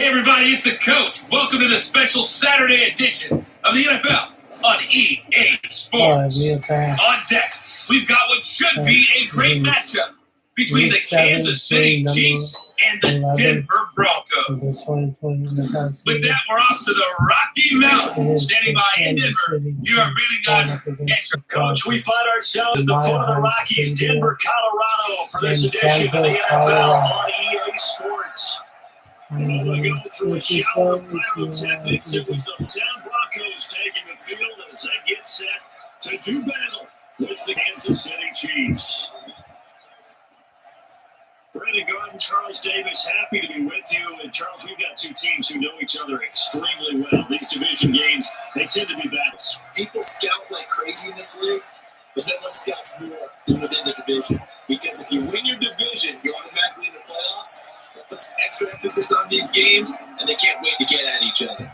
Hey everybody, it's the coach. Welcome to the special Saturday edition of the NFL on EA Sports. On deck, we've got what should be a great matchup between the Kansas City Chiefs and the Denver Broncos. With that, we're off to the Rocky Mountains. Standing by in Denver, you are really good. Coach, we find ourselves in the foot of the Rockies, Denver, Colorado, for this edition of the NFL on EA Sports. We're going to go through a shower of pyrotechnics. It was the Denver Broncos taking the field as they get set to do battle with the Kansas City Chiefs. Brandon Garden, Charles Davis, happy to be with you. And Charles, we've got two teams who know each other extremely well. These division games, they tend to be battles. People scout like crazy in this league, but no one scouts more than within the division. Because if you win your division, you're automatically in the playoffs. That puts extra emphasis on these games, and they can't wait to get at each other.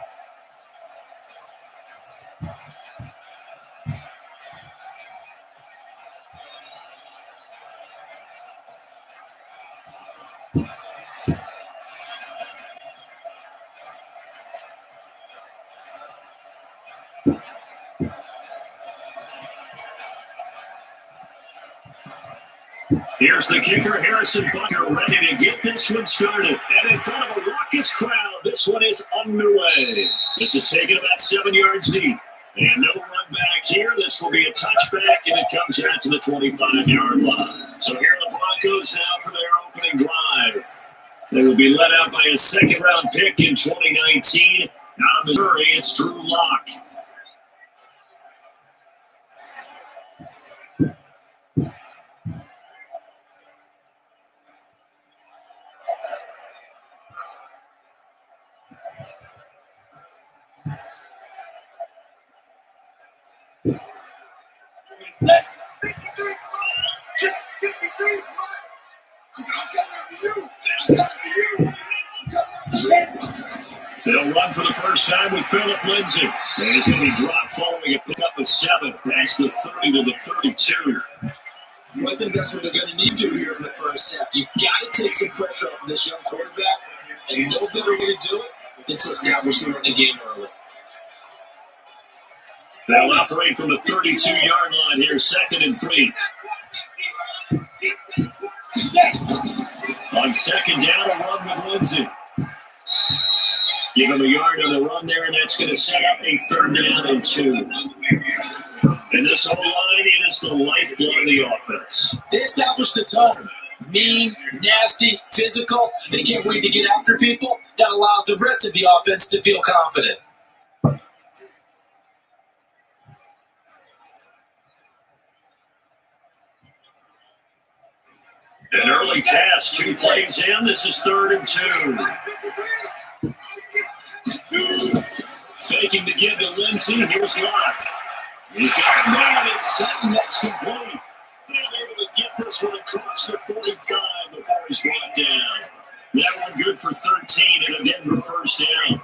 Here's the kicker, Harrison Butker, ready to get this one started. And in front of a raucous crowd, this one is underway. This is taken about 7 yards deep. And no run back here. This will be a touchback, and it comes out to the 25-yard line. So here are the Broncos now for their opening drive. They will be led out by a second-round pick in 2019. Out of Missouri, it's Drew Lock. They'll run for the first time with Phillip Lindsay. And he's going to be dropped following a pickup of 7 past the 30 to the 32. Well, I think that's what they're going to need to do here in the first half. You've got to take some pressure off of this young quarterback, and no better way to do it than to establish the running game early. They'll operate from the 32-yard line here, 2nd and 3. On second down, a run with Lindsay. Give him a yard on the run there, and that's going to set up a 3rd down and 2. And this whole line, it is the lifeblood of the offense. They established the tone. Mean, nasty, physical. They can't wait to get after people. That allows the rest of the offense to feel confident. An early task, 2 plays in. This is 3rd and 2. Faking to give to Lindsay. Here's Locke. He's got him down. It's set, and that's complete. And able to get this one across the 45 before he's brought down. That one good for 13 and a Denver first down.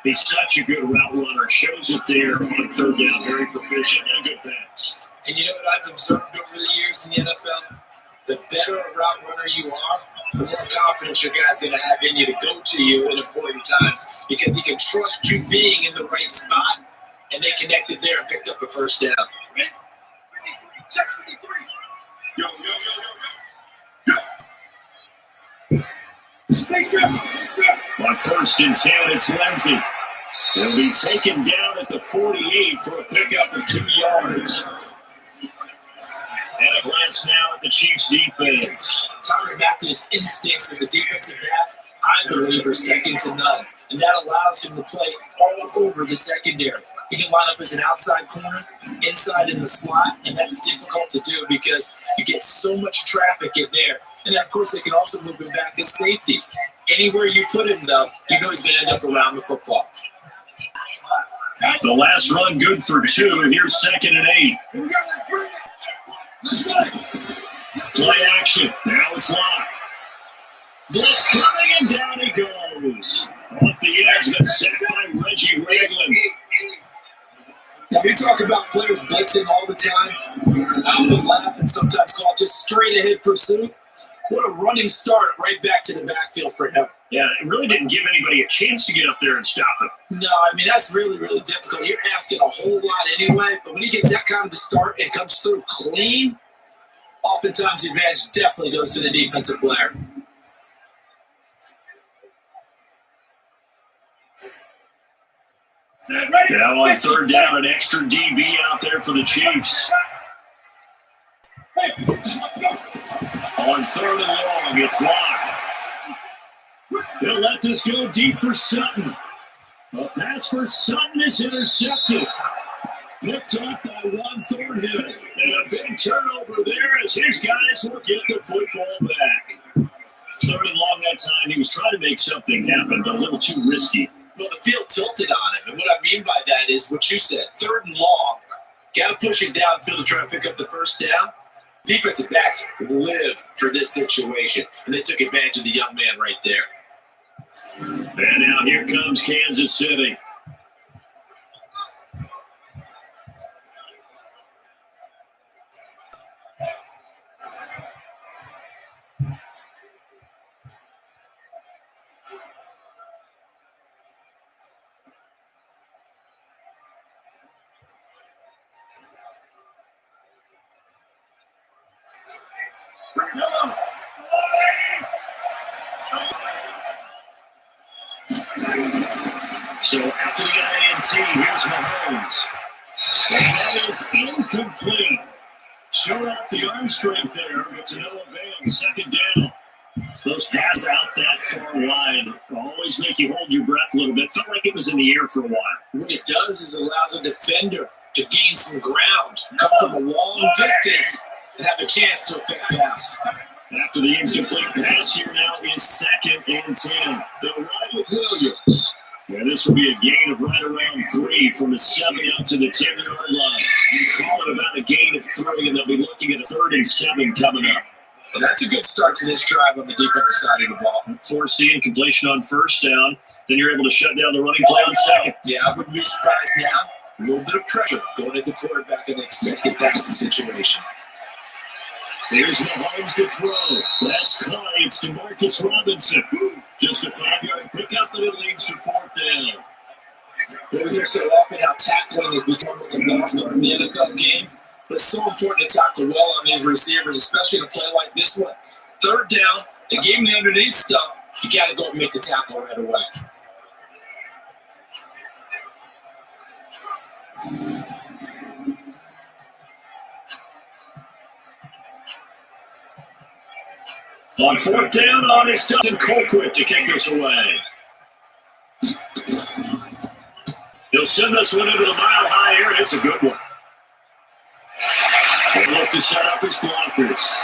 He's such a good route runner. Shows it there on 3rd down. Very proficient and a good pass. And you know what I've observed over the years in the NFL? The better a route runner you are, the more confidence your guy's going to have in you to go to you in important times because he can trust you being in the right spot, and they connected there and picked up the first down. On 1st and 10, it's Lindsay. He'll be taken down at the 48 for a pickup of 2 yards. And a glance now at the Chiefs' defense. Tyrann Mathieu's instincts as a defensive back, I believe, are second to none. And that allows him to play all over the secondary. He can line up as an outside corner, inside in the slot, and that's difficult to do because you get so much traffic in there. And then, of course, they can also move him back as safety. Anywhere you put him, though, you know he's going to end up around the football. The last run good for 2, and here's 2nd and 8. Play action. Now it's Locke. Blitz coming, and down he goes. Off the edge, but sacked by Reggie Ragland. Now, we talk about players blitzing all the time. I often laugh and sometimes call it just straight ahead pursuit. What a running start right back to the backfield for him. Yeah, it really didn't give anybody a chance to get up there and stop him. No, I mean, that's really, really difficult. You're asking a whole lot anyway, but when he gets that kind of a start and comes through clean, oftentimes the advantage definitely goes to the defensive player. Now on third down, an extra DB out there for the Chiefs. On third and long, it's Locke. They'll let this go deep for Sutton. A pass for Sutton is intercepted. Picked up by Ron Thornhill. And a big turnover there as his guys will get the football back. Third and long that time. He was trying to make something happen, but a little too risky. Well, the field tilted on him. And what I mean by that is what you said. Third and long. Got to push it downfield to try to pick up the first down. Defensive backs live for this situation. And they took advantage of the young man right there. And now here comes Kansas City. So after the INT, here's Mahomes. And that is incomplete. Showed off the arm strength there, but to no avail. Second down. Those passes out that far wide always make you hold your breath a little bit. Felt like it was in the air for a while. What it does is allows a defender to gain some ground, come from a long distance, and have a chance to affect pass. After the incomplete pass, here now is 2nd and 10. They'll ride with Williams. Yeah, this will be a gain of right around 3 from the 7 out to the 10-yard line. You call it about a gain of 3, and they'll be looking at a 3rd and 7 coming up. Well, that's a good start to this drive on the defensive side of the ball. Foreseeing completion on first down, then you're able to shut down the running play on second. Yeah, I wouldn't be surprised now. A little bit of pressure going at the quarterback in an expected passing situation. Here's Mahomes to throw. That's caught. It's DeMarcus Robinson. Just a 5-yard pickup, and it leads to 4th down. We hear so often how tackling has become almost a monster in the NFL game. But it's so important to tackle well on these receivers, especially in a play like this one. Third down, the game the underneath stuff, you got to go and make the tackle right away. On 4th down, on his Dustin Colquitt to kick this away. He'll send this one into the mile high here, and it's a good one. They look to set up his blockers.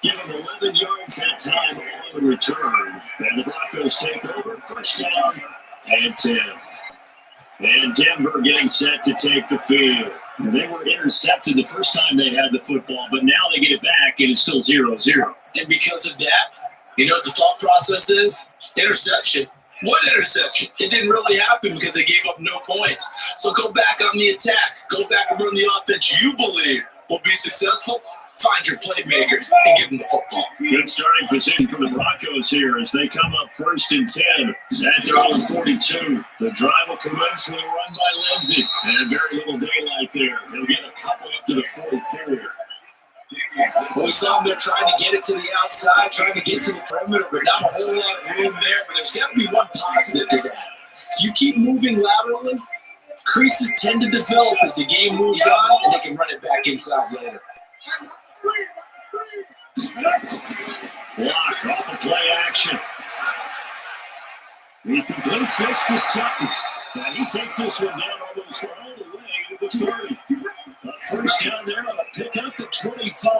Give him 11 yards that time on the return. And the Broncos take over, first down and 10. And Denver getting set to take the field. They were intercepted the first time they had the football, but now they get it back, and it's still 0-0. And because of that, you know what the thought process is? Interception. What interception? It didn't really happen because they gave up no points. So go back on the attack. Go back and run the offense you believe will be successful. Find your playmakers and give them the football. Good starting position for the Broncos here as they come up 1st and 10 at their own 42. The drive will commence with a run by Lindsey. And very little daylight there. He'll get a couple up to the 44. Well, we saw them there trying to get it to the outside, trying to get to the perimeter, but not a whole lot of room there. But there's got to be one positive to that. If you keep moving laterally, creases tend to develop as the game moves on, and they can run it back inside later. Block off of play action. He completes this to Sutton. Now he takes this one down almost all the way to the 30. First down there on a pickup at 25.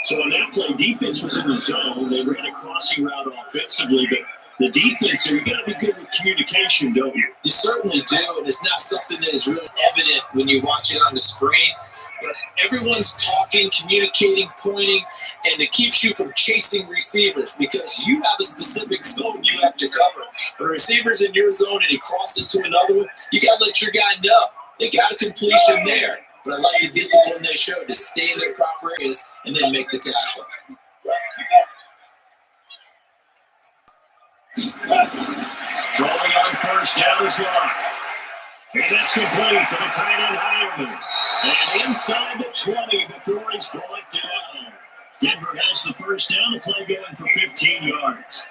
So on that play, defense was in the zone. They ran a crossing route offensively, but the defense here, you got to be good with communication, don't you? You certainly do, and it's not something that is really evident when you watch it on the screen. But everyone's talking, communicating, pointing, and it keeps you from chasing receivers because you have a specific zone you have to cover. When a receiver's in your zone and he crosses to another one, you got to let your guy know. They got a completion there, but I like the discipline they showed to stay in their proper areas and then make the tackle. Throwing on first down is Locke. And that's complete to the tight end Hireman. And inside the 20 before he's brought down. Denver has the first down, the play going for 15 yards.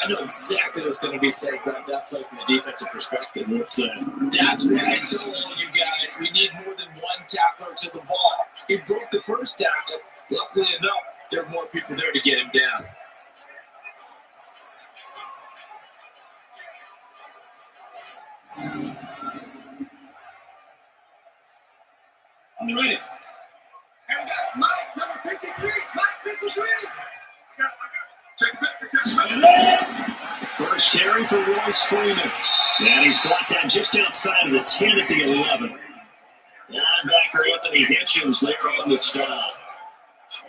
I know exactly what's going to be said about that play from the defensive perspective. What's that? That's why I tell all you guys we need more than one tackler to the ball. He broke the first tackle. Luckily enough, there are more people there to get him down. On the ready. And we got Mike, number 53. Mike 53. Check it back. First carry for Royce Freeman. And he's brought down just outside of the 10 at the 11. Linebacker Anthony Hitchens there on the stop.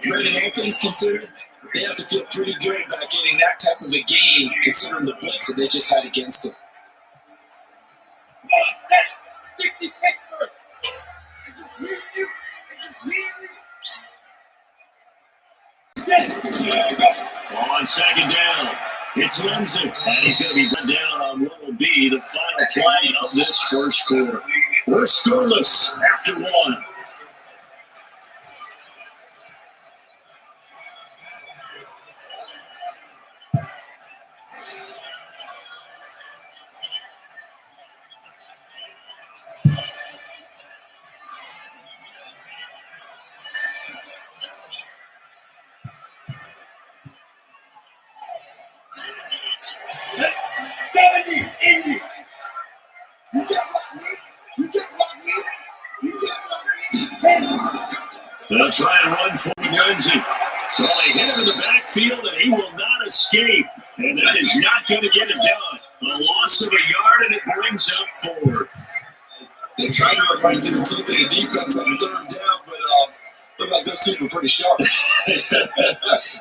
Brandon, all things considered, they have to feel pretty good about getting that type of a game, considering the blitz that they just had against them. 66 first. It's just me and you. It's just me and you. On second down, it's Lindsay. And he's going to be brought down on what will be the final play of this first quarter. We're scoreless after one. They'll try and run for Lindsay. Well, they hit him in the backfield, and he will not escape. And that is not going to get it done. A loss of a yard, and it brings up fourth. They tried to run right to the teeth of the defense on third down, but looked like those teeth were pretty sharp.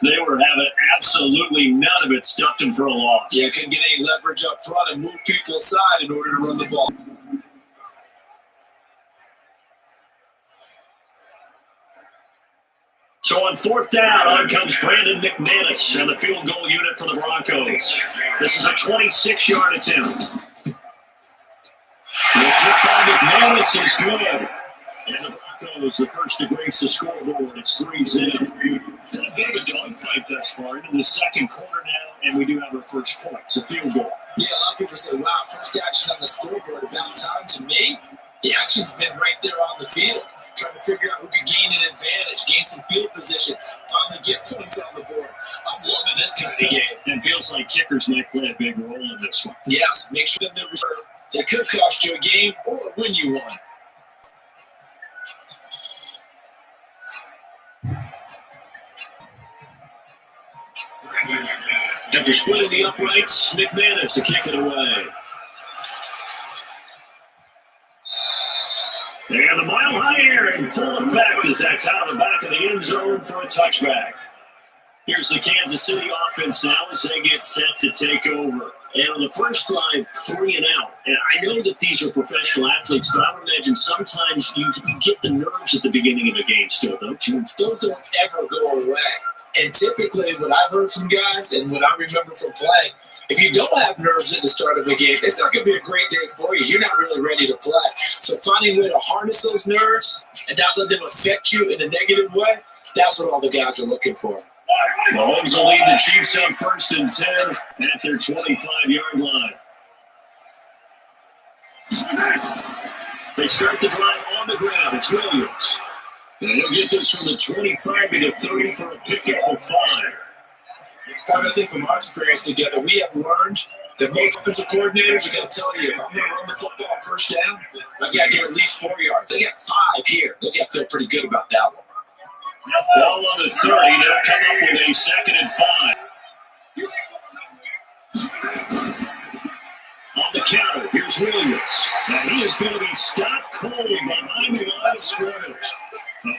They were having absolutely none of it. Stuffed him for a loss. Yeah, couldn't get any leverage up front and move people aside in order to run the ball. So on fourth down, on comes Brandon McManus and the field goal unit for the Broncos. This is a 26-yard attempt. The kick by McManus is good. And the Broncos, the first to grace the scoreboard. It's 3-0. Been a bit of a dogfight thus far into the second quarter now, and we do have our first point. It's a field goal. Yeah, a lot of people say, wow, first action on the scoreboard. About time. To me, the action's been right there on the field. Trying to figure out who could gain an advantage, gain some field position, finally get points on the board. I'm loving this kind of game. It feels like kickers might play a big role in this one. Yes, make sure that they're reserved. They could cost you a game or win you one. After splitting the uprights, McManus to kick it away. And the mile high air in full effect as that's out of the back of the end zone for a touchback. Here's the Kansas City offense now as they get set to take over. And on the first drive, 3 and out. And I know that these are professional athletes, but I would imagine sometimes you get the nerves at the beginning of a game still, don't you? Those don't ever go away. And typically what I've heard from guys and what I remember from playing, if you don't have nerves at the start of a game, it's not going to be a great day for you. You're not really ready to play. So finding a way to harness those nerves and not let them affect you in a negative way, that's what all the guys are looking for. Mahomes will lead the Chiefs on 1st and 10 at their 25-yard line. They start the drive on the ground. It's Williams. And he'll get this from the 25 to the 30 for a pickup of 5. I think from our experience together, we have learned that most offensive coordinators are going to tell you, if I'm going to run the football on first down, I've got to get at least 4 yards. They got 5 here. They got to feel pretty good about that one. Ball on the 30. They'll come up with a 2nd and 5. On the counter, here's Williams. Now he is going to be stopped cold behind the line of scrimmage.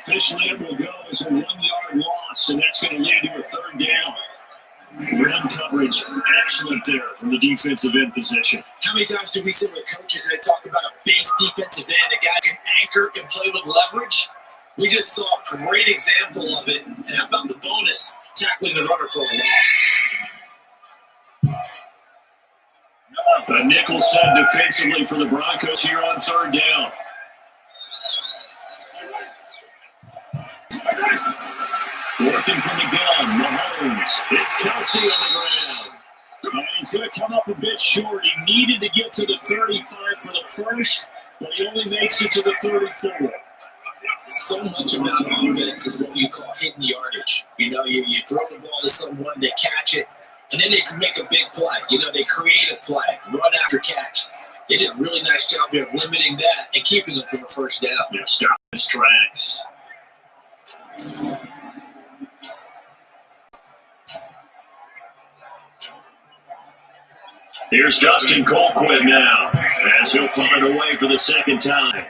Officially, it will go as a 1-yard loss, and that's going to lead to a 3rd down. Run coverage, excellent there from the defensive end position. How many times do we sit with coaches and they talk about a base defensive end, a guy who can anchor and play with leverage? We just saw a great example of it. And how about the bonus, tackling the runner for a loss? A nickel set defensively for the Broncos here on third down. Working from the gun, Mahomes. It's Kelsey on the ground. And he's going to come up a bit short. He needed to get to the 35 for the first, but he only makes it to the 34. So much about offense is what you call hidden yardage. You know, you throw the ball to someone, they catch it, and then they can make a big play. You know, they create a play, run after catch. They did a really nice job here of limiting that and keeping them from the first down. Yeah, stop his tracks. Here's Dustin Colquitt now, as he'll punt it away for the second time.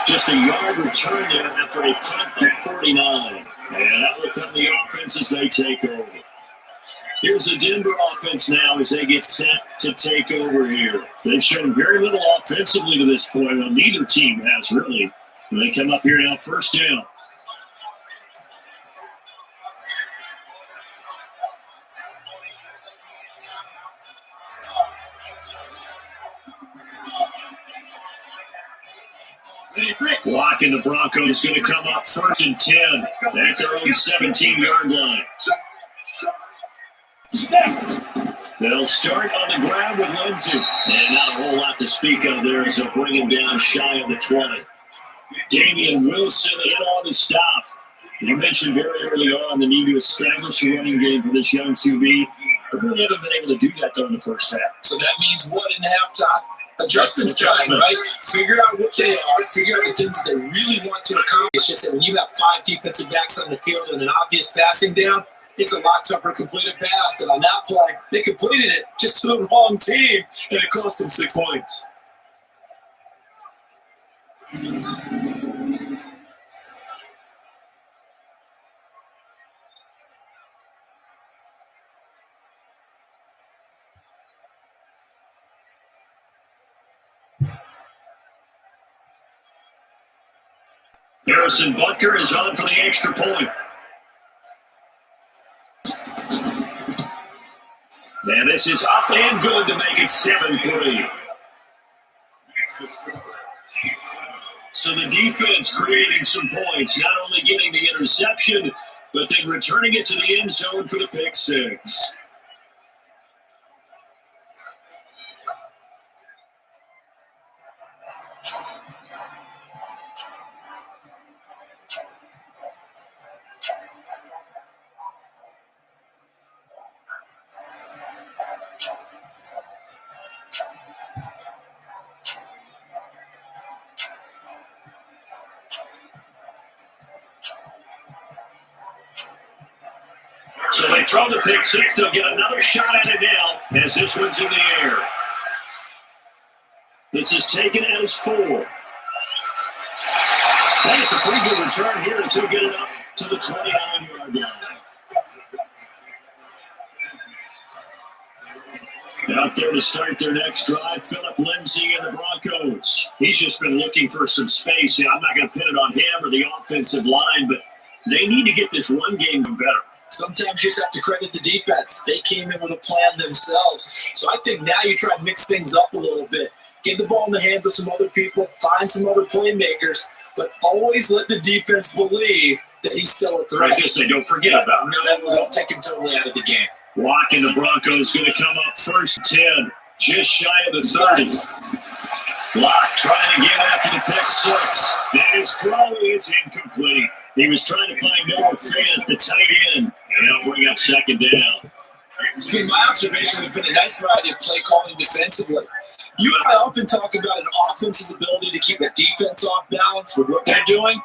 Just a yard return there after a punt of 49. And that will come the offense as they take over. Here's the Denver offense now as they get set to take over here. They've shown very little offensively to this point. Well, neither team has really. They come up here now, first down. Blocking the Broncos going to come up first and 10 at their own 17-yard line. They'll start on the ground with Lindsey. And not a whole lot to speak of there as they'll bring him down shy of the 20. Damian Wilson in on the stop. You mentioned very early on the need to establish a running game for this young QB. But really haven't been able to do that, though, in the first half. So that means what in halftime? Adjustments time, right? Figure out what they are. Figure out the things that they really want to accomplish. It's just that when you have 5 defensive backs on the field and an obvious passing down, it's a lot tougher to complete a pass. And on that play, they completed it just to the wrong team, and it cost them 6 points. Harrison Butker is on for the extra point. And this is up and good to make it 7-3. So the defense creating some points, not only getting the interception, but then returning it to the end zone for the pick six. So they throw the pick six. They'll get another shot at it now as this one's in the air. This is taken as 4. And it's a pretty good return here as he'll get it up to the 29-yard line. Out there to start their next drive, Phillip Lindsay and the Broncos. He's just been looking for some space. Yeah, I'm not going to pin it on him or the offensive line, but they need to get this run game better. Sometimes you just have to credit the defense. They came in with a plan themselves. So I think now you try to mix things up a little bit. Get the ball in the hands of some other people, find some other playmakers, but always let the defense believe that he's still a threat. I guess they don't forget about him. No, don't take him totally out of the game. Walking the Broncos going to come up first 10, just shy of the 30. Locke trying to get after the pick six. And his throw is incomplete. He was trying to find Noah Fant, the tight end, and they'll bring up second down. It's been my observation. There's been a nice variety of play calling defensively. You and I often talk about an offense's ability to keep a defense off balance with what they're doing.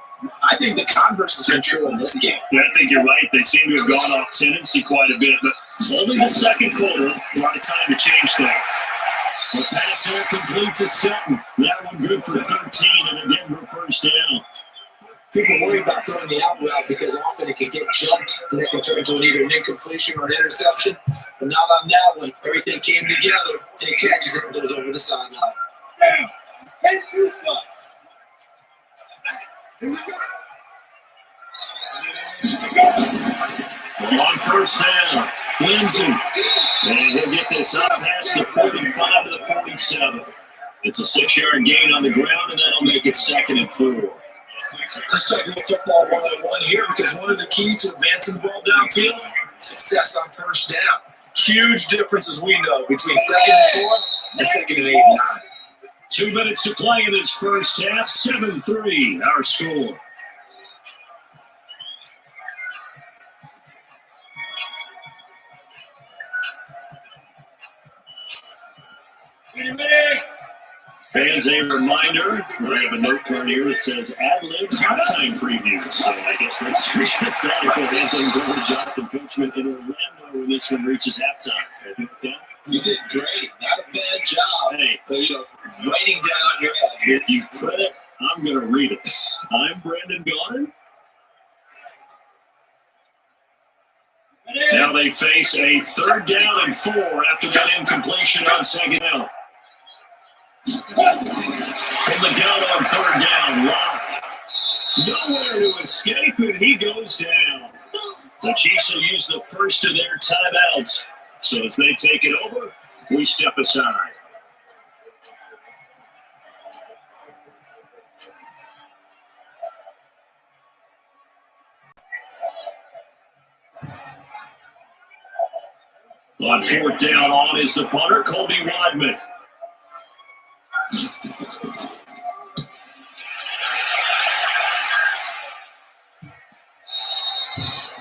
I think the converse has been true in this game. Yeah, I think you're right. They seem to have gone off tendency quite a bit, but only the second quarter, a lot of time to change things. The pass here complete to Sutton. That one good for 13 and a Denver first down. People worry about throwing the out route because often it can get jumped and that can turn into either an incompletion or an interception. But not on that one. Everything came together and he catches it and goes over the sideline. Here we go. Well, on first down, Lindsey. And he'll get this up past the 45 to the 47. It's a 6-yard gain on the ground, and that'll make it 2nd and 4. Let's talk a little football 101 here, because one of the keys to advancing the ball downfield, success on first down. Huge differences we know between 2nd and 4 and 2nd and 8 and 9. 2 minutes to play in this first half. 7-3, our score. Fans, a reminder, I have a note card here that says ad-lib halftime preview. So I guess that's just that. So hand things over to Jonathan Coachman in Orlando when this one reaches halftime. Okay? You did great. Not a bad job. Hey, writing down your ad. if you print it, I'm going to read it. I'm Brandon Goddard. Now they face a 3rd down and 4 after that incompletion on 2nd down. From the gun on 3rd down, Lock. Nowhere to escape, and he goes down. The Chiefs will use the first of their timeouts. So as they take it over, we step aside. On 4th down on is the punter, Colby Wadman.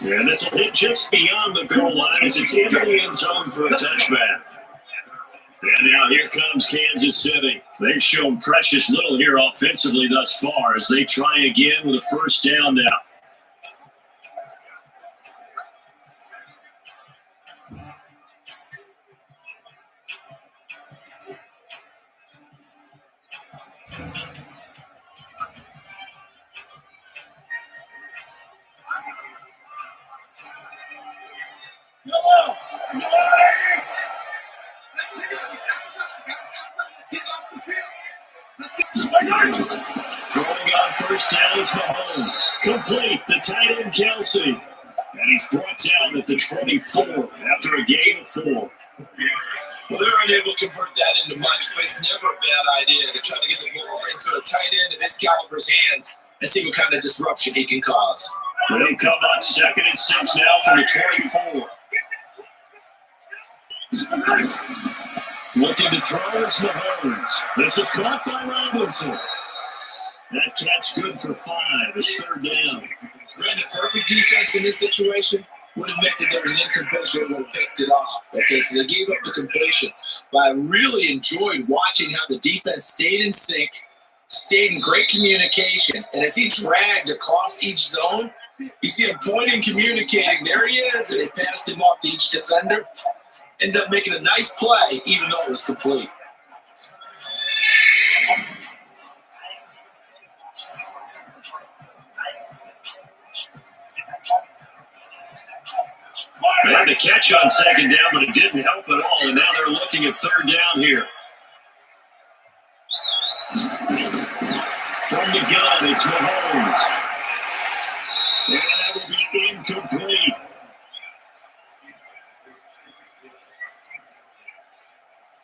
And this will hit just beyond the goal line as it's in the end zone for a touchback. And now here comes Kansas City. They've shown precious little here offensively thus far as they try again with a first down now. Throwing on first down is Mahomes. Complete, the tight end Kelsey. And he's brought down at the 24 after a gain of 4. Well, they're unable to convert that into much, but it's never a bad idea to try to get the ball into a tight end of this caliber's hands and see what kind of disruption he can cause. They'll come on 2nd and 6 now from the 24. Looking to throw is Mahomes. This is caught by Robinson. That catch good for 5. It's 3rd down. Brandon, perfect defense in this situation would have meant that there was an incompletion and would have picked it off. Okay, so they gave up the completion. But I really enjoyed watching how the defense stayed in sync, stayed in great communication. And as he dragged across each zone, you see him pointing, communicating. There he is, and they passed him off to each defender. Ended up making a nice play, even though it was complete. They had a catch on 2nd down, but it didn't help at all, and now they're looking at 3rd down here. From the gun, it's Mahomes. And that will be incomplete.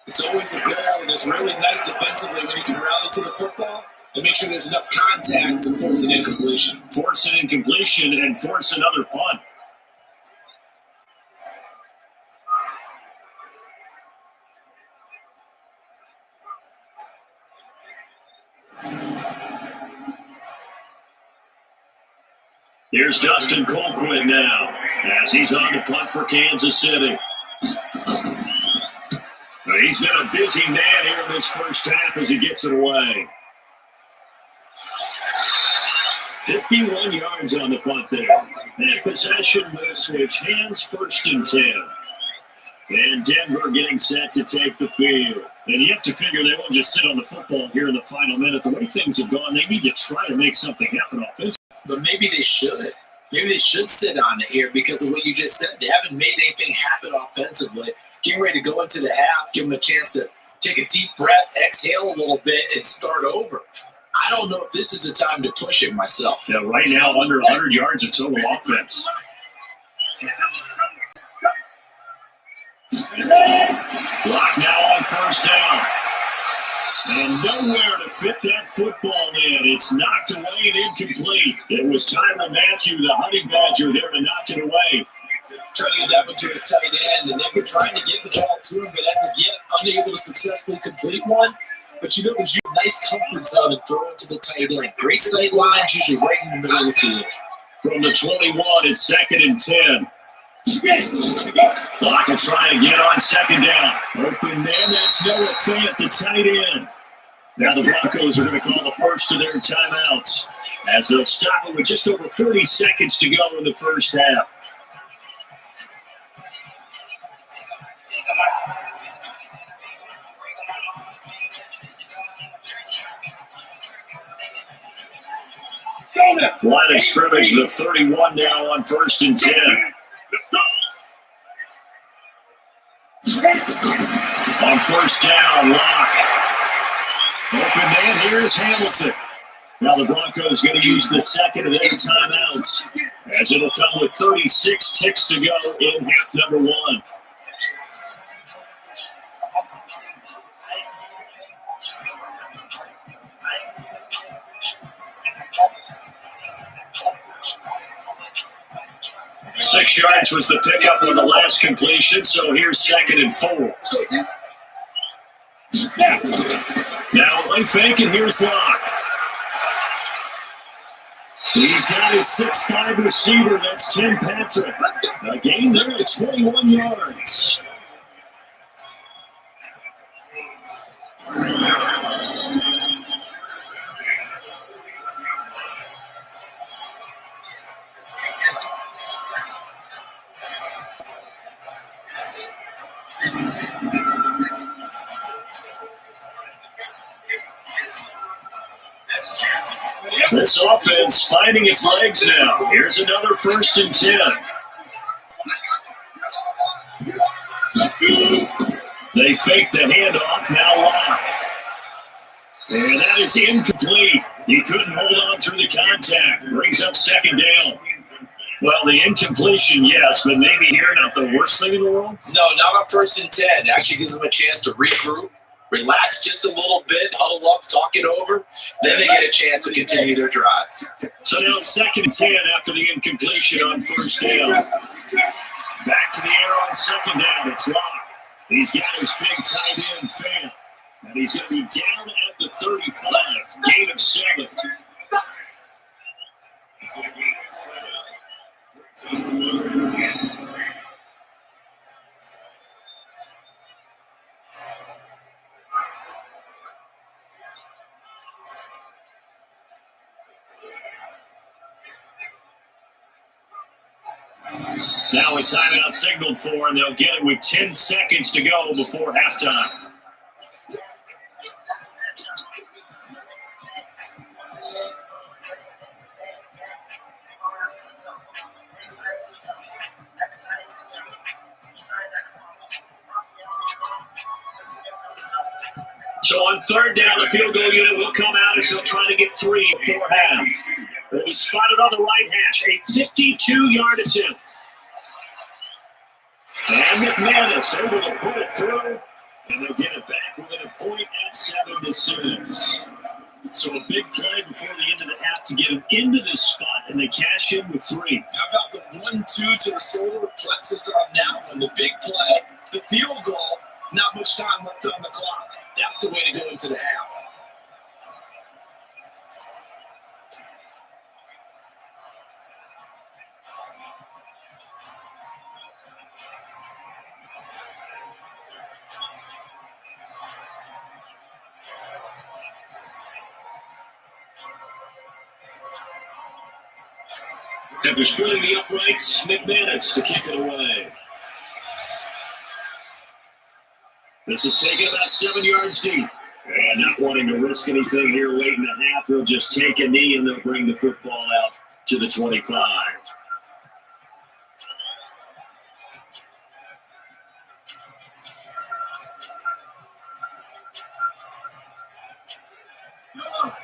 It's always a goal, and it's really nice defensively when you can rally to the football and make sure there's enough contact to force an incompletion. Force an incompletion and force another punt. Here's Dustin Colquitt now as he's on the punt for Kansas City. He's been a busy man here in this first half as he gets it away. 51 yards on the punt there. And possession will switch hands, 1st and 10. And Denver getting set to take the field. And you have to figure they won't just sit on the football here in the final minute. The way things have gone, they need to try to make something happen offensively. But maybe they should. Maybe they should sit on it here because of what you just said. They haven't made anything happen offensively. Getting ready to go into the half, give them a chance to take a deep breath, exhale a little bit, and start over. I don't know if this is the time to push it myself. Yeah, right now, under 100 yards of total offense. Block now on first down. And nowhere to fit that football in. It's knocked away and incomplete. It was Tyrann Mathieu, the Honey Badger, there to knock it away. Trying to get that one to his tight end, and they've been trying to get the ball to him, but as of yet, unable to successfully complete one. But you know, there's a nice comfort zone and throw it to the tight end. Great sight lines, usually right in the middle of the field. From the 21, it's 2nd and 10. Block will try again on 2nd down. Open man, that's Noah Fant, the tight end. Now the Broncos are going to call the first of their timeouts as they'll stop it with just over 30 seconds to go in the first half. Line of scrimmage, the 31 now on 1st and 10. On 1st down, Locke. Open man, here's Hamilton. Now the Broncos going to use the second of their timeouts as it'll come with 36 ticks to go in half number 1. Six yards was the pickup on the last completion, so here's 2nd and 4. Now play fake, and here's Locke. He's got his 6'5" receiver, that's Tim Patrick. A gain there at 21 yards. This offense finding its legs now. Here's another 1st and 10. They fake the handoff, now Locke. And that is incomplete. He couldn't hold on through the contact. Brings up 2nd down. Well, the incompletion, yes, but maybe here not the worst thing in the world? No, not on 1st and 10. Actually gives them a chance to regroup, relax just a little bit, huddle up, talk it over. Then they get a chance to continue their drive. So now 2nd and 10 after the incompletion on 1st down. Back to the air on 2nd down. It's Locke. He's got his big tight end, Fant. And he's going to be down at the 35. Gain of 7. Now a timeout signaled for, and they'll get it with 10 seconds to go before halftime. So on 3rd down, the field goal unit will come out as they'll try to get 3 before half. They'll be spotted on the right hash, a 52-yard attempt. And McManus able to put it through, and they'll get it back within a point at 7-6. So a big play before the end of the half to get them into this spot, and they cash in with 3. How about the 1-2 to the solar plexus on that one? The big play, the field goal, not much time left on the clock. That's the way to go into the half. After splitting the uprights, McManus to kick it away. This is taken about 7 yards deep. And not wanting to risk anything here late in the half, they'll just take a knee and they'll bring the football out to the 25.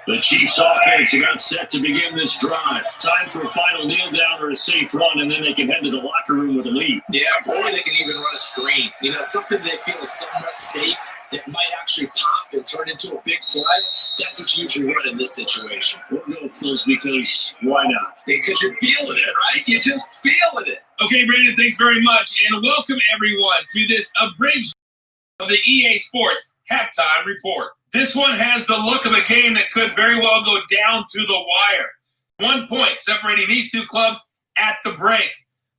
The Chiefs offense about set to begin this drive. Time for a final kneel down or a safe run, and then they can head to the locker room with a lead. Yeah, or they can even run a screen. You know, something they feel is somewhat safe that might actually pop and turn into a big play. That's what you usually run in this situation. We'll go Phils because why not? Because you're feeling it, right? You're just feeling it. Okay, Brandon, thanks very much. And welcome, everyone, to this abridged of the EA Sports Halftime Report. This one has the look of a game that could very well go down to the wire. 1 point separating these two clubs at the break.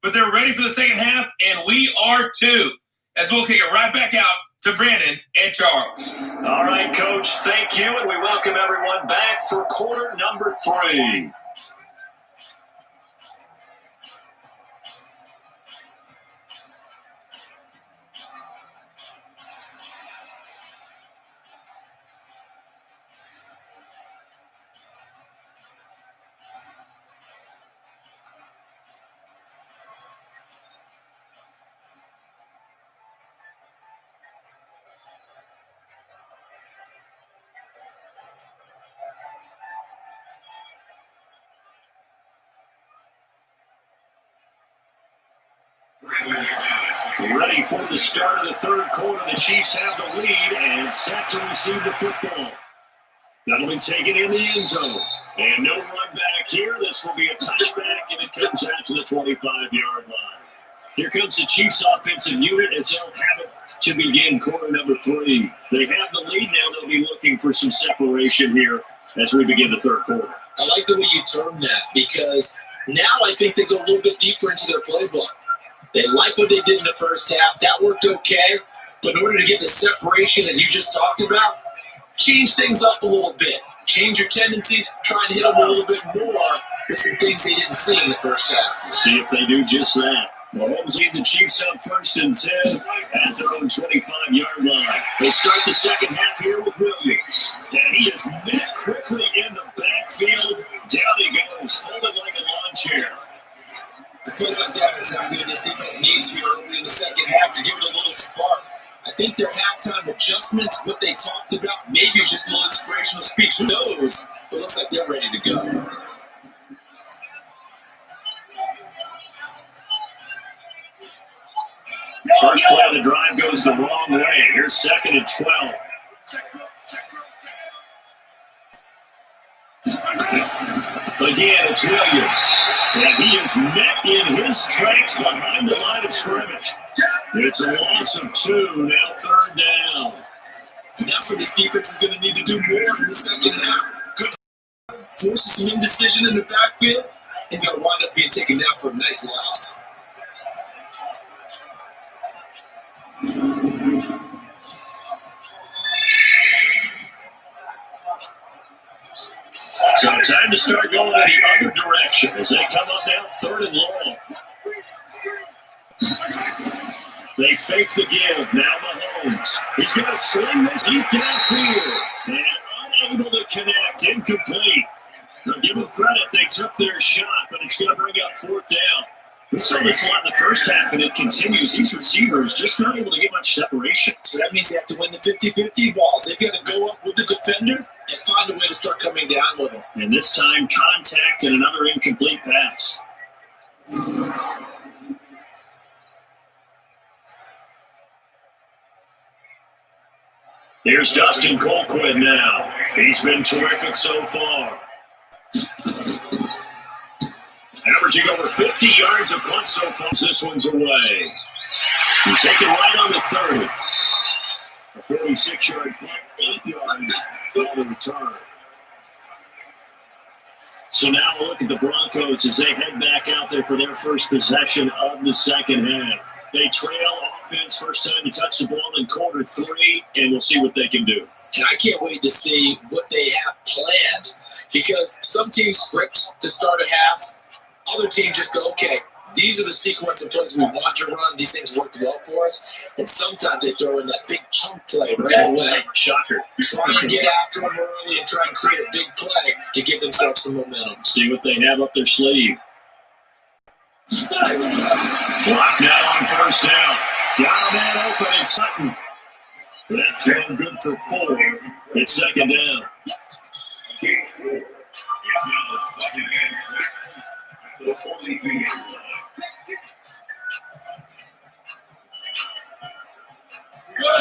But they're ready for the second half, and we are too. As we'll kick it right back out to Brandon and Charles. All right, Coach, thank you, and we welcome everyone back for quarter number 3. Ready for the start of the third quarter. The Chiefs have the lead and set to receive the football. That'll be taken in the end zone. And no run back here. This will be a touchback, and it comes out to the 25-yard line. Here comes the Chiefs offensive unit as they'll have it to begin quarter number 3. They have the lead now. They'll be looking for some separation here as we begin the third quarter. I like the way you term that because now I think they go a little bit deeper into their playbook. They like what they did in the first half. That worked okay. But in order to get the separation that you just talked about, change things up a little bit. Change your tendencies. Try and hit them a little bit more with some things they didn't see in the first half. See if they do just that. Mahomes lead the Chiefs up 1st and 10 at their own 25-yard line. They start the second half here with Williams. And he is met quickly in the backfield. Down he goes, folded like a lawn chair. The plays like that is exactly what this defense needs here early in the second half to give it a little spark. I think their halftime adjustments, what they talked about, maybe it's just a little inspirational speech. Who knows? But it looks like they're ready to go. First play of the drive goes the wrong way. Here's 2nd and 12. Again, it's Williams. And he is met in his tracks behind the line of scrimmage. It's a loss of 2, now 3rd down. And that's what this defense is going to need to do more in the second half. Good. Forces some indecision in the backfield. He's going to wind up being taken down for a nice loss. So time to start going in the other direction as they come up now 3rd and long. They fake the give. Now Mahomes. He's going to sling this deep downfield. And unable to connect. Incomplete. Now give them credit. They took their shot, but it's going to bring up 4th down. We saw this a lot in the first half, and it continues. These receivers just not able to get much separation. So that means they have to win the 50-50 balls. They've got to go up with the defender and find a way to start coming down with them. And this time, contact and another incomplete pass. Here's Dustin Colquitt now. He's been terrific so far. Averaging over 50 yards a punt so far. This one's away. You take it right on the 30. A 46-yard punt, 8 yards on the return. So now we'll look at the Broncos as they head back out there for their first possession of the second half. They trail offense first time to touch the ball in quarter 3, and we'll see what they can do. And I can't wait to see what they have planned because some teams script to start a half. Other teams just go, okay, these are the sequence of plays we want to run. These things worked well for us. And sometimes they throw in that big chunk play right away. Shocker. Try and get after them early and try and create a big play to give themselves some momentum. See what they have up their sleeve. Block now on 1st down. Got a man open and Sutton. That throw good for 4. It's 2nd down. now second and 6. The 43-yard line.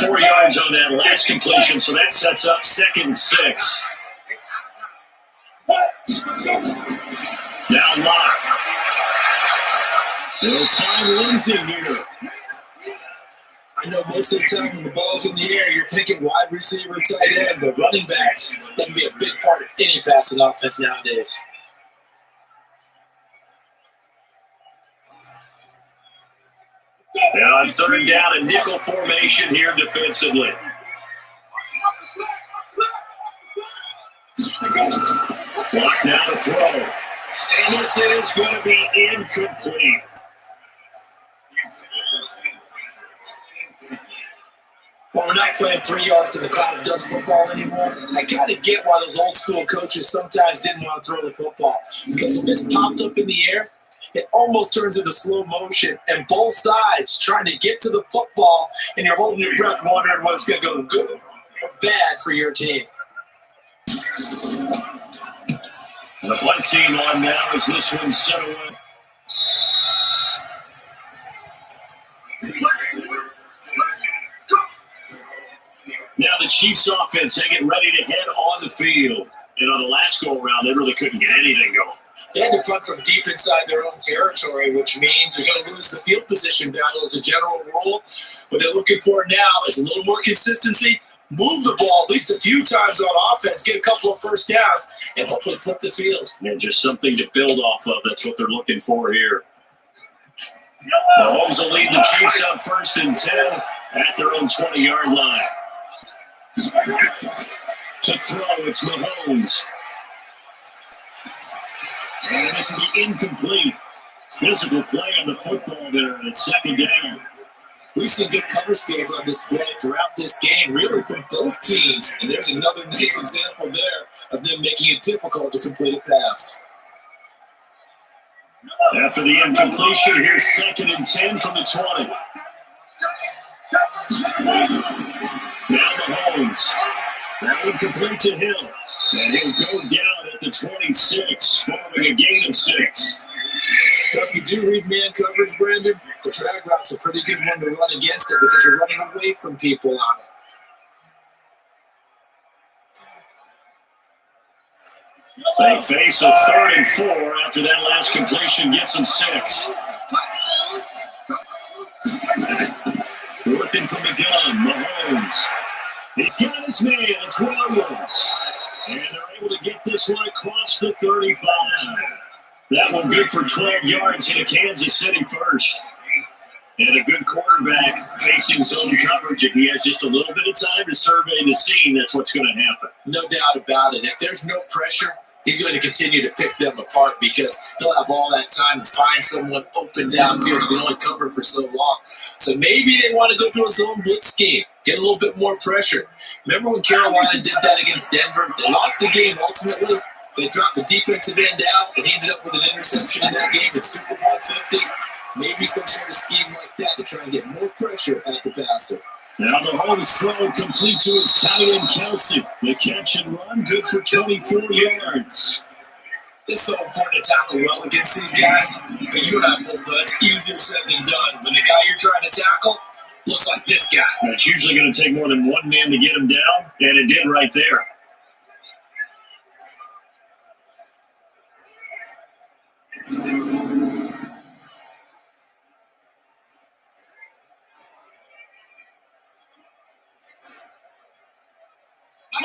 4 yards on that last completion, so that sets up 2nd and 6. Now Locke. They'll find Lindsay here. I know most of the time when the ball's in the air, you're thinking wide receiver, tight end, but running backs, that can be a big part of any passing offense nowadays. Now on 3rd down, a nickel formation here defensively. Block now to throw. And this is going to be incomplete. Well, we're not playing 3 yards in the cloud of dust football anymore. I kind of get why those old school coaches sometimes didn't want to throw the football. Because if it's popped up in the air, it almost turns into slow motion. And both sides trying to get to the football, and you're holding your breath wondering what's going to go good or bad for your team. The punt team on now as this one's set away. Now the Chiefs offense, they get ready to head on the field. And on the last go-around, they really couldn't get anything going. They had to punt from deep inside their own territory, which means they're going to lose the field position battle as a general rule. What they're looking for now is a little more consistency, move the ball at least a few times on offense, get a couple of first downs, and hopefully flip the field. And just something to build off of. That's what they're looking for here. Mahomes will lead the Chiefs up 1st and 10 at their own 20-yard line. To throw, it's Mahomes. And this will be incomplete. Physical play on the football there at 2nd down. We've seen good cover skills on display throughout this game, really from both teams. And there's another nice example there of them making it difficult to complete a pass. After the incompletion, here's 2nd and 10 from the 20. Now Mahomes. That one complete to him. And he'll go down at the 26, following a gain of 6. Well, if you do read man coverage, Brandon, the drag route's a pretty good one to run against it because you're running away from people on it. They face a 3rd and 4 after that last completion gets them 6. Working from the gun, Mahomes. He's got his man, it's Williams. And they're able to get this one across the 35. That one good for 12 yards in a Kansas City first. And a good quarterback facing zone coverage. If he has just a little bit of time to survey the scene, that's what's going to happen. No doubt about it. If there's no pressure, he's going to continue to pick them apart because he'll have all that time to find someone open downfield. He can only cover for so long. So maybe they want to go to a zone blitz scheme, get a little bit more pressure. Remember when Carolina did that against Denver? They lost the game ultimately. They dropped the defensive end out and ended up with an interception in that game in Super Bowl 50. Maybe some sort of scheme like that to try and get more pressure at the passer. Now the Mahomes throw complete to his tight end Kelsey. The catch and run, good for 24 yards. It's so important to tackle well against these guys. But you and I both know it's easier said than done. When the guy you're trying to tackle looks like this guy. It's usually going to take more than one man to get him down, and it did right there.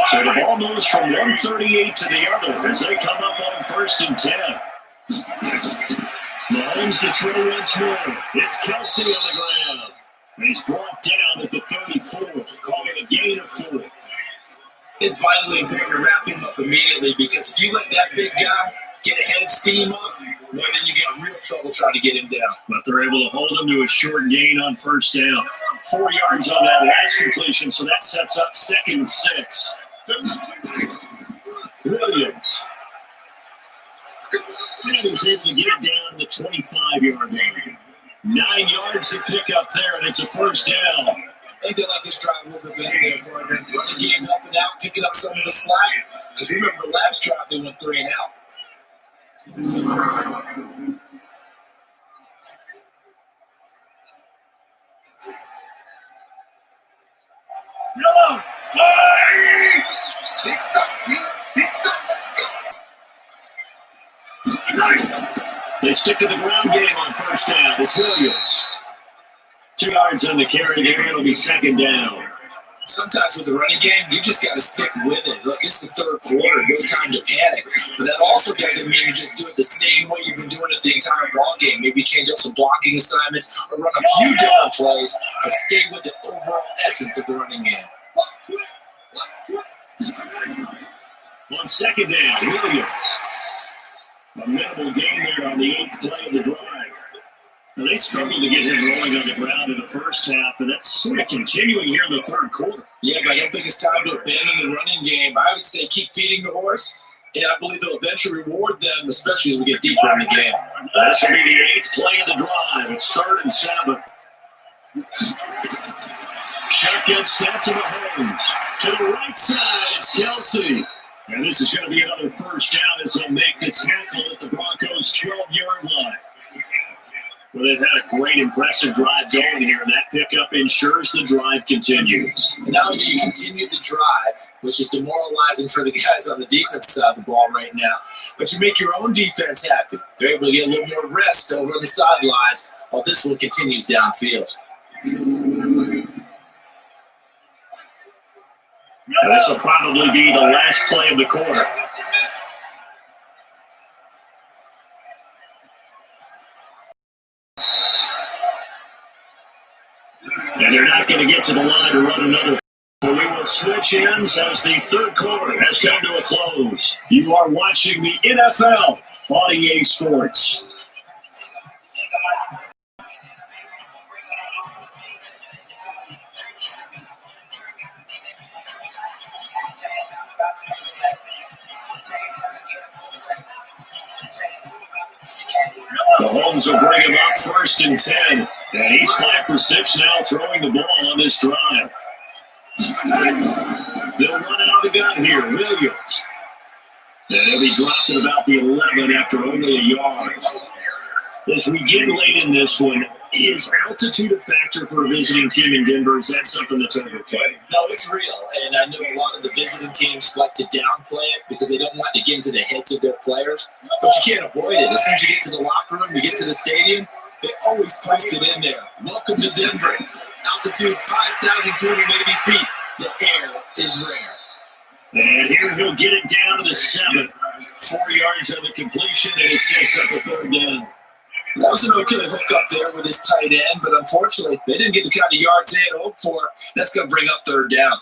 So the ball moves from 138 to the other as they come up on 1st and 10. Mahomes to throw once more. It's Kelsey on the ground. He's brought down at the 34, calling a gain of 4. It's vitally important to wrap him up immediately because if you let that big guy get a head of steam up, well, then you get real trouble trying to get him down. But they're able to hold him to a short gain on 1st down. 4 yards on that last completion, so that sets up 2nd and 6. Williams. And he's able to get it down to the 25-yard line. 9 yards to pick up there, and it's a 1st down. I think they like this drive a little bit better there, partner. Running game helping out, picking up some of the slack. Because remember the last drive, they went 3 and out. No! Big stop. Big stop. Let's go. They stick to the ground game on first down. It's Williams. 2 yards on the carry here. It'll be second down. Sometimes with the running game, you just got to stick with it. Look, it's the third quarter, no time to panic. But that also doesn't mean you just do it the same way you've been doing it the entire ball game. Maybe change up some blocking assignments or run a few different plays, but stay with the overall essence of the running game. On second down, Williams. A minimal gain there on the 8th play of the drive. Now, they struggled to get him rolling on the ground in the first half, and that's sort of continuing here in the third quarter. Yeah, but I don't think it's time to abandon the running game. I would say keep feeding the horse, and I believe they'll eventually reward them, especially as we get deeper in the game. That should be the 8th play of the drive. It's 3rd and 7. Shotgun snap to Mahomes. To the right side, it's Kelsey. And this is going to be another first down as they make the tackle at the Broncos' 12-yard line. Well, they've had a great, impressive drive going here, and that pickup ensures the drive continues. And not only do you continue the drive, which is demoralizing for the guys on the defense side of the ball right now, but you make your own defense happy. They're able to get a little more rest over on the sidelines while this one continues downfield. Now, this will probably be the last play of the quarter. And they're not going to get to the line to run another. We will switch ends as the third quarter has come to a close. You are watching the NFL on EA Sports. Mahomes will bring him up 1st and 10. And he's 5 for 6 now, throwing the ball on this drive. They'll run out of the gun here. Williams. And he'll be dropped at about the 11 after only a yard. As we get late in this one, is altitude a factor for a visiting team in Denver? Is that something that's overplayed? No, it's real. And I know a lot of the visiting teams like to downplay it because they don't want to get into the heads of their players. But you can't avoid it. As soon as you get to the locker room, you get to the stadium, they always post it in there. Welcome to Denver. Altitude 5,280 feet. The air is rare. And here he'll get it down to the 7. 4 yards on the completion, and it sets up a 3rd down. That was an okay hook up there with his tight end, but unfortunately, they didn't get the kind of yards they had hoped for. That's going to bring up 3rd down.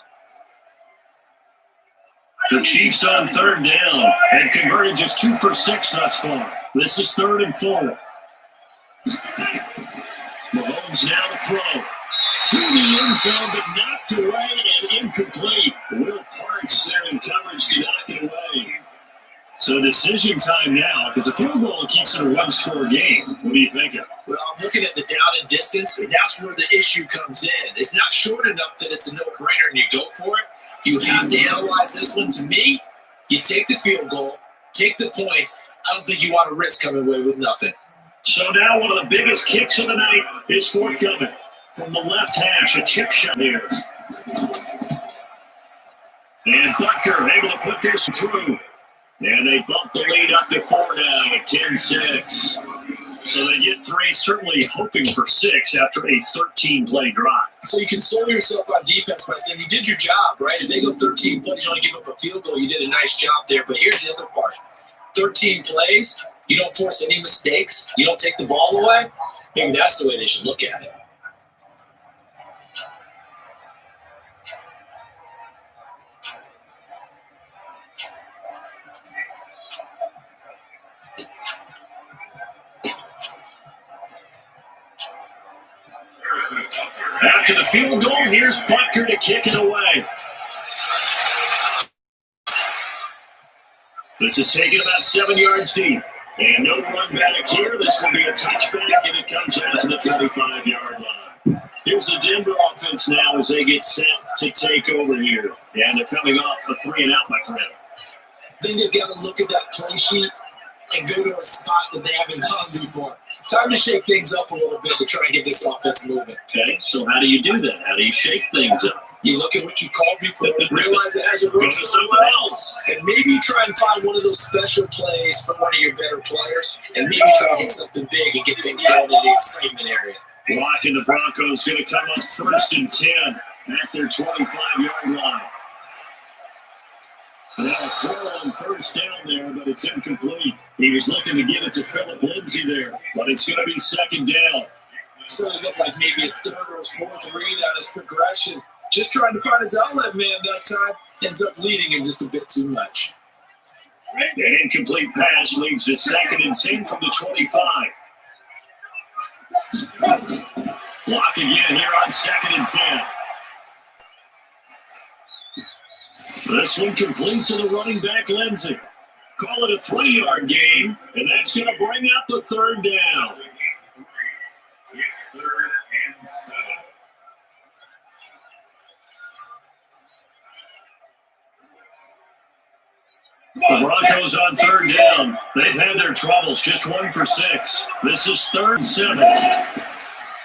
The Chiefs on 3rd down have converted just 2 for 6 thus far. This is 3rd and 4. Mahomes now to throw. To the end zone, but knocked away and incomplete. Will Parks there in coverage to knock it away. So decision time now, because a field goal keeps it a 1-score game. What do you think of? Well, I'm looking at the down and distance, and that's where the issue comes in. It's not short enough that it's a no-brainer and you go for it. You have to analyze this one. To me, you take the field goal, take the points. I don't think you want to risk coming away with nothing. So now one of the biggest kicks of the night is forthcoming. From the left hash, a chip shot here. And Butker able to put this through. And they bump the lead up to 4 now at 10-6. So they get 3, certainly hoping for 6 after a 13-play drive. So you console yourself on defense by saying you did your job, right? If they go 13 plays, you only give up a field goal, you did a nice job there. But here's the other part. 13 plays, you don't force any mistakes, you don't take the ball away. Maybe that's the way they should look at it. After the field goal, here's Butker to kick it away. This is taken about 7 yards deep. And no run back here. This will be a touchback, and it comes out to the 25-yard line. Here's the Denver offense now as they get set to take over here. And they're coming off a 3-and-out, my friend. Then they've got to look at that play sheet and go to a spot that they haven't gone before. Time to shake things up a little bit to try and get this offense moving. Okay, so how do you do that? How do you shake things up? You look at what you called before, realize it hasn't worked somewhere else, and maybe try and find one of those special plays for one of your better players, and maybe try to get something big and get things going in the excitement area. Blocking the Broncos going to come up 1st and 10 at their 25-yard line. Now a throw on 1st down there, but it's incomplete. He was looking to get it to Phillip Lindsay there, but it's going to be 2nd down. So it looked like maybe his 3rd or his 4th read on his progression. Just trying to find his outlet man that time, ends up leading him just a bit too much. An incomplete pass leads to 2nd and 10 from the 25. Block again here on 2nd and 10. This one complete to the running back, Lindsay. Call it a 3-yard gain, and that's going to bring up the 3rd down. It's 3rd and 7. The Broncos on 3rd down. They've had their troubles, just 1 for 6. This is 3rd and 7.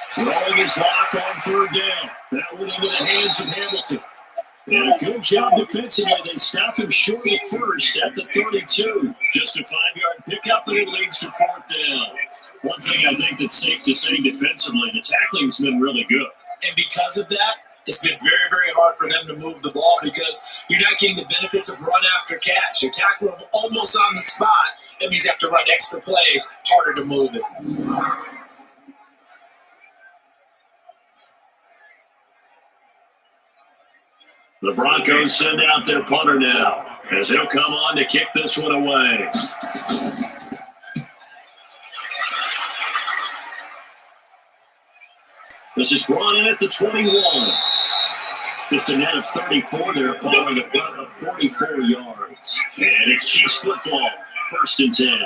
Throwing his lock on 3rd down. That went into the hands of Hamilton. And a good job defensively. They stop him short of 1st at the 32. Just a 5-yard pickup, and it leads to 4th down. One thing I think that's safe to say defensively, the tackling's been really good. And because of that, it's been very, very hard for them to move the ball because you're not getting the benefits of run after catch. You're tackling them almost on the spot. That means you have to run extra plays, harder to move it. The Broncos send out their punter now as he'll come on to kick this one away. This is brought in at the 21. Just a net of 34 there following a punt of 44 yards. And it's Chiefs football, 1st and 10.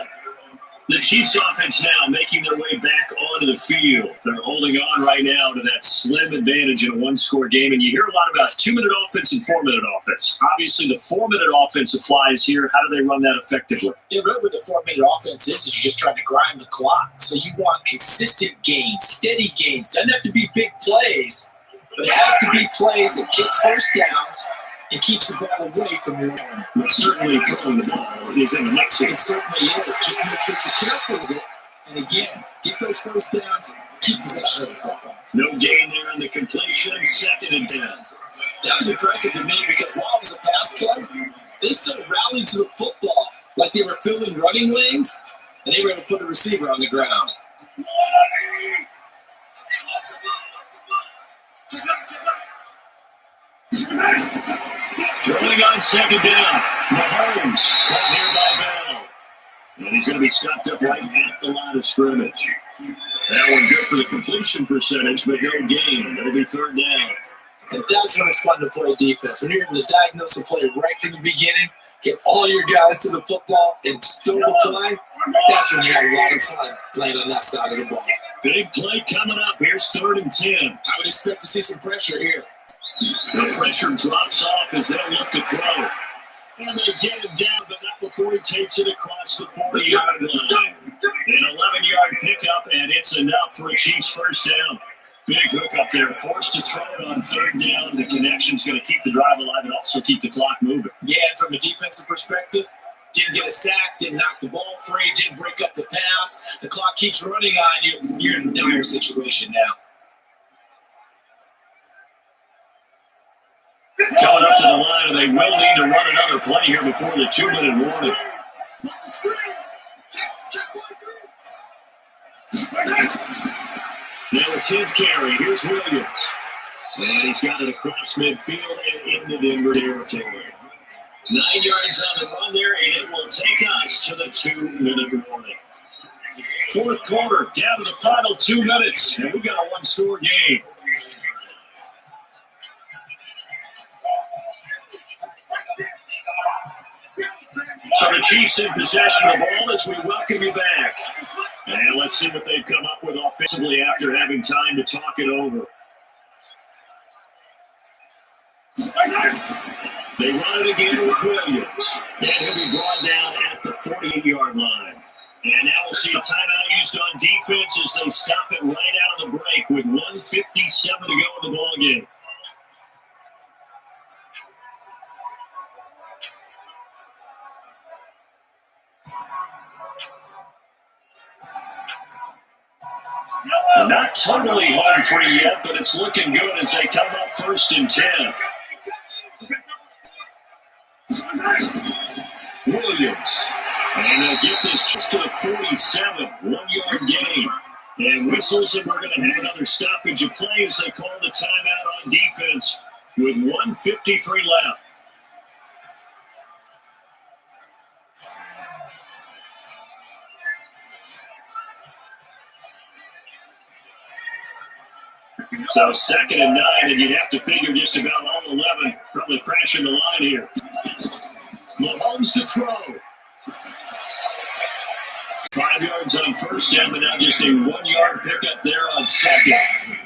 The Chiefs offense now making their way back onto the field. They're holding on right now to that slim advantage in a 1-score game. And you hear a lot about 2-minute offense and 4-minute offense. Obviously, the 4-minute offense applies here. How do they run that effectively? Yeah, really what the 4-minute offense is you're just trying to grind the clock. So you want consistent gains, steady gains. Doesn't have to be big plays, but it has to be plays that gets 1st downs and keeps the ball away from your opponent. But certainly throwing the ball is in the mix here. It certainly is. Just make sure you're careful with it. And again, get those 1st downs, keep possession of the football. No gain there on the completion, 2nd and 10. That's impressive to me because while it was a pass play, they still rallied to the football like they were filling running lanes, and they were able to put the receiver on the ground. Throwing on 2nd down. Mahomes caught here by Bell. And he's going to be stopped up right at the line of scrimmage. That one good for the completion percentage, but no gain. It'll be 3rd down. And that's when it's fun to play defense. When you're able to diagnose a play right from the beginning, get all your guys to the football and still the play, that's when you have a lot of fun playing on that side of the ball. Big play coming up. Here's 3rd and 10. I would expect to see some pressure here. The pressure drops off as they look to throw. And they get him down, but not before he takes it across the 40-yard line. An 11-yard pickup, and it's enough for a Chiefs 1st down. Big hook up there, forced to throw it on 3rd down. The connection's going to keep the drive alive and also keep the clock moving. Yeah, and from a defensive perspective, didn't get a sack, didn't knock the ball free, didn't break up the pass. The clock keeps running on you. You're in a dire situation now. Coming up to the line, and they will need to run another play here before the 2-minute warning. Now a 10th carry. Here's Williams. And he's got it across midfield and into Denver territory. 9 yards on the run there, and it will take us to the 2-minute warning. 4th quarter, down to the final 2 minutes, and we've got a 1-score game. So the Chiefs in possession of the ball as we welcome you back. And let's see what they've come up with offensively after having time to talk it over. They run it again with Williams. And he'll be brought down at the 48-yard line. And now we'll see a timeout used on defense as they stop it right out of the break with 1:57 to go in the ballgame. Not totally home free yet, but it's looking good as they come up 1st and 10. Williams. And they'll get this just to the 47, 1-yard gain. And whistles, and we're going to have another stoppage of play as they call the timeout on defense with 1:53 left. So 2nd and 9, and you'd have to figure just about all 11 probably crashing the line here. Mahomes to throw. 5 yards on 1st down, but now just a 1-yard pickup there on 2nd.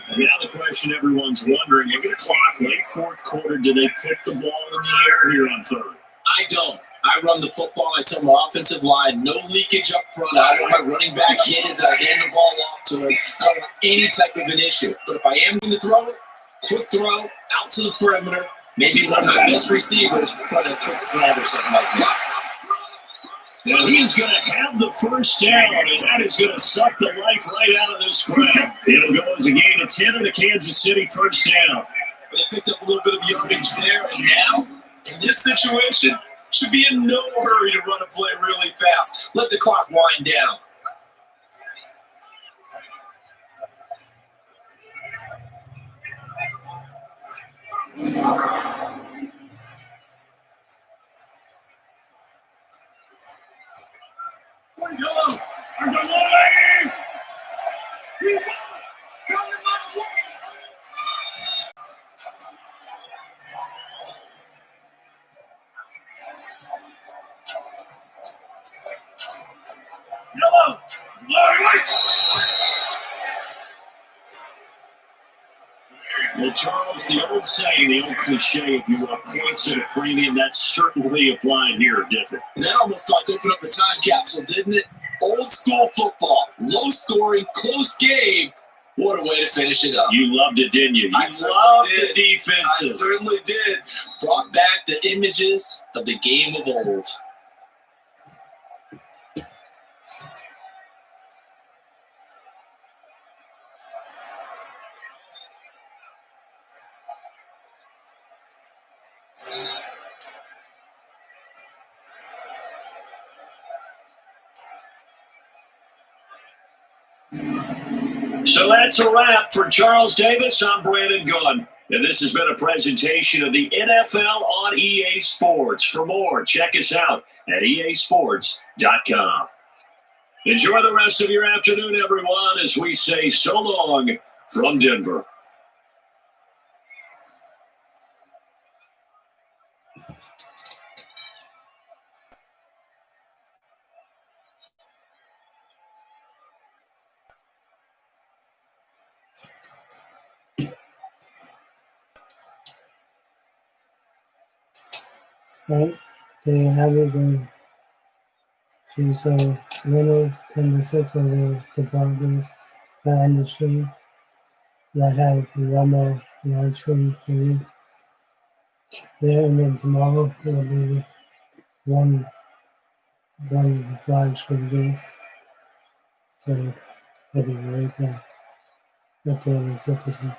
And now the question everyone's wondering, look at the clock, late 4th quarter, do they put the ball in the air here on 3rd? I don't. I run the football. I tell my offensive line, no leakage up front. I don't want my running back hit as I hand the ball off to him. I don't want any type of an issue. But if I am going to throw it, quick throw, out to the perimeter, maybe one of my best receivers run a quick slant or something like that. Now he's going to have the 1st down, and that is going to suck the life right out of this crowd. It'll go as a gain of 10 and a Kansas City 1st down. They picked up a little bit of yardage there, and now, in this situation, should be in no hurry to run a play really fast. Let the clock wind down. Well, Charles, the old saying, the old cliche, if you want points at a premium, that's certainly applied here, didn't it? And that almost like opened up the time capsule, didn't it? Old school football, low scoring, close game. What a way to finish it up. You loved it, didn't you? You loved the defenses. I certainly did. Brought back the images of the game of old. So that's a wrap for Charles Davis. I'm Brandon Gunn, and this has been a presentation of the NFL on EA Sports. For more, check us out at easports.com. Enjoy the rest of your afternoon, everyone, as we say so long from Denver. Right, there you have it. So winners in the 6 over the Broncos. That end the stream. I have one more live stream for you. There, and then tomorrow will be one live stream game. So I'll be right back after I set this up.